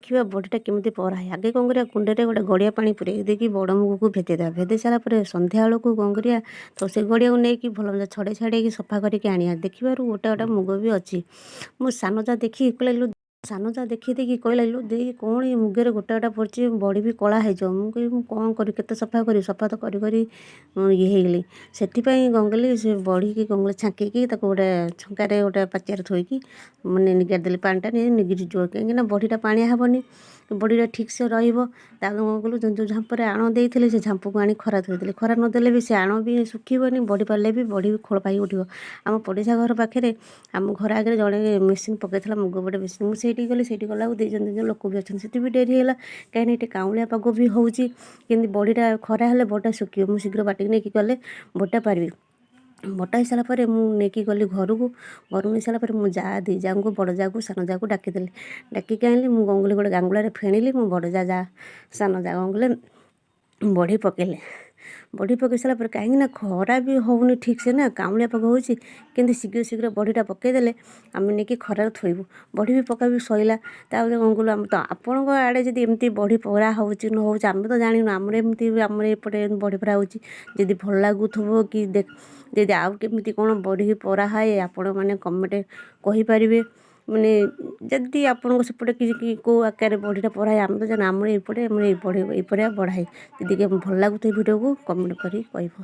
ଦେଖିବା ବଡ଼ିଟା କେମିତି ପରା ହୁଏ। ଆଗେ କ'ଣ କରିବା, କୁଣ୍ଡରେ ଗୋଟେ ଗଡ଼ିଆ ପାଣି ପୁରେଇ ଦେଇକି ବଡ଼ ମୁଗକୁ ଭେଦେଇଦେବା। ଭେଦେଇ ସାରିଲା ପରେ ସନ୍ଧ୍ୟାବେଳକୁ କ'ଣ କରିବା, ତ ସେ ଗଡ଼ିଆକୁ ନେଇକି ଭଲ ମନ୍ଦ ଛଡ଼େଇ ଛାଡ଼େଇକି ସଫା କରିକି ଆଣିବା। ଦେଖିବାରୁ ଗୋଟେ ଗୋଟେ ମୁଗ ବି ଅଛି। ମୁଁ ସାନ ଯା ଦେଖିକି କହିଲା, ସାନ ଯା ଦେଖି ଦେଇକି କହିଲା, ଇଲୋ ଦେଇ କ'ଣ ଏ ମୁଗରେ ଗୋଟା ଗୋଟା ପଡ଼ିଛି, ବଡ଼ି ବି କଳା ହେଇଯିବ। ମୁଁ କହିଲି ମୁଁ କ'ଣ କରିବି, କେତେ ସଫା କରିବି, ସଫା ତ କରି କରି ଇଏ ହେଇଗଲି। ସେଥିପାଇଁ କ'ଣ କଲି, ସେ ବଢ଼ିକି କ'ଣ କଲି, ଛାଙ୍କିକି ତାକୁ ଗୋଟେ ଛଙ୍କାରେ ଗୋଟେ ପାଚିଆରେ ଥୋଇକି ମାନେ ନିଗାଡ଼ି ଦେଲି। ପାଣିଟା ନିଗିରି ଯିବ, କାହିଁକିନା ବଢ଼ିଟା ପାଣିଆ ହେବନି, ବଡ଼ିଟା ଠିକ୍ସେ ରହିବ। ତାକୁ କ'ଣ କଲୁ, ଯେଉଁ ଝାମ୍ପରେ ଆଣ ଦେଇଥିଲି ସେ ଝାମ୍ପକୁ ଆଣି ଖରା ଥୋଇଦେଲି। ଖରା ନଦେଲେ ବି ସେ ଆଣ ବି ଶୁଖିବନି, ବଢ଼ି ପାରିଲେ ବି ବଢ଼ି ବି ଖୋଳ ପାଇ ଉଠିବ। ଆମ ପଡ଼ିଶା ଘର ପାଖରେ, ଆମ ଘର ଆଗରେ ଜଣେ ମେସିନ୍ ପକାଇଥିଲା, ମୁଗ ବଡ଼ି ମେସିନ୍। ମୁଁ ସେଇଠିକି ଗଲି, ସେଇଠି ଗଲାକୁ ଦୁଇ ଜଣ ଲୋକ ବି ଅଛନ୍ତି। ସେଠି ବି ଡେରି ହେଲା, କାହିଁକିନା ଏଠି କାଉଁଳିଆ ପାଗ ବି ହେଉଛି। କିନ୍ତୁ ବଡ଼ିଟା ଖରା ହେଲେ ବଡ଼ିଟା ଶୁଖିବ। ମୁଁ ଶୀଘ୍ର ବାଟିକି ନେଇକି ଗଲେ ବଡ଼ିଟା ପାରିବି। ବଟା ହେଇସାରିଲା ପରେ ମୁଁ ନେଇକି ଗଲି ଘରକୁ ନେଇ ସାରିଲା ପରେ ମୁଁ ଦୁଇ ଯାଙ୍କୁ, ବଡ଼ ଯାକୁ ସାନ ଯାକୁ ଡାକିଦେଲି। ଡାକିକି ଆଣିଲି। ମୁଁ କ'ଣ କଲି, ଗୋଟେ ଗାଙ୍ଗୁଳାରେ ଫେଣିଲି। ମୁଁ ବଡ଼ ଯା ସାନ ଯା କ'ଣ କଲେ, ବଢ଼ି ପକାଇଲେ। ବଢ଼ି ପକାଇ ସାରିଲା ପରେ, କାହିଁକିନା ଖରା ବି ହେଉନି ଠିକ୍ସେ ନା, କାଉଁଳିଆ ପାଗ ହେଉଛି, କିନ୍ତୁ ଶୀଘ୍ର ଶୀଘ୍ର ବଢ଼ିଟା ପକାଇଦେଲେ ଆମେ ନେଇକି ଖରାରେ ଥୋଇବୁ। ବଢ଼ି ବି ପକାଇବି ସଇଲା। ତାପରେ କ'ଣ କଲୁ, ଆମେ ତ ଆପଣଙ୍କ ଆଡ଼େ ଯଦି ଏମିତି ବଢ଼ି ପରା ହେଉଛି ନ ହେଉଛି ଆମେ ତ ଜାଣିନୁ। ଆମର ଏମିତି, ଆମର ଏପଟେ ବଢ଼ି ପରା ହେଉଛି। ଯଦି ଭଲ ଲାଗୁଥିବ କି ଯଦି ଆଉ କେମିତି କ'ଣ ବଢ଼ି ପରା ହୁଏ, ଆପଣମାନେ କମେଣ୍ଟ କହିପାରିବେ। ମାନେ ଯଦି ଆପଣଙ୍କ ସେପଟେ କିଛି କେଉଁ ଆକାରରେ ବଢ଼ିଟା ପରା ହୁଏ, ଆମେ ତ ଜାଣିନୁ। ଆମର ଏପଟେ, ଆମର ଏପଟେ ବଢ଼ା ହୁଏ। ଯଦି ଭଲ ଲାଗୁଥିବ ଭିଡ଼ିଓକୁ କମେଣ୍ଟ କରି କହିବ।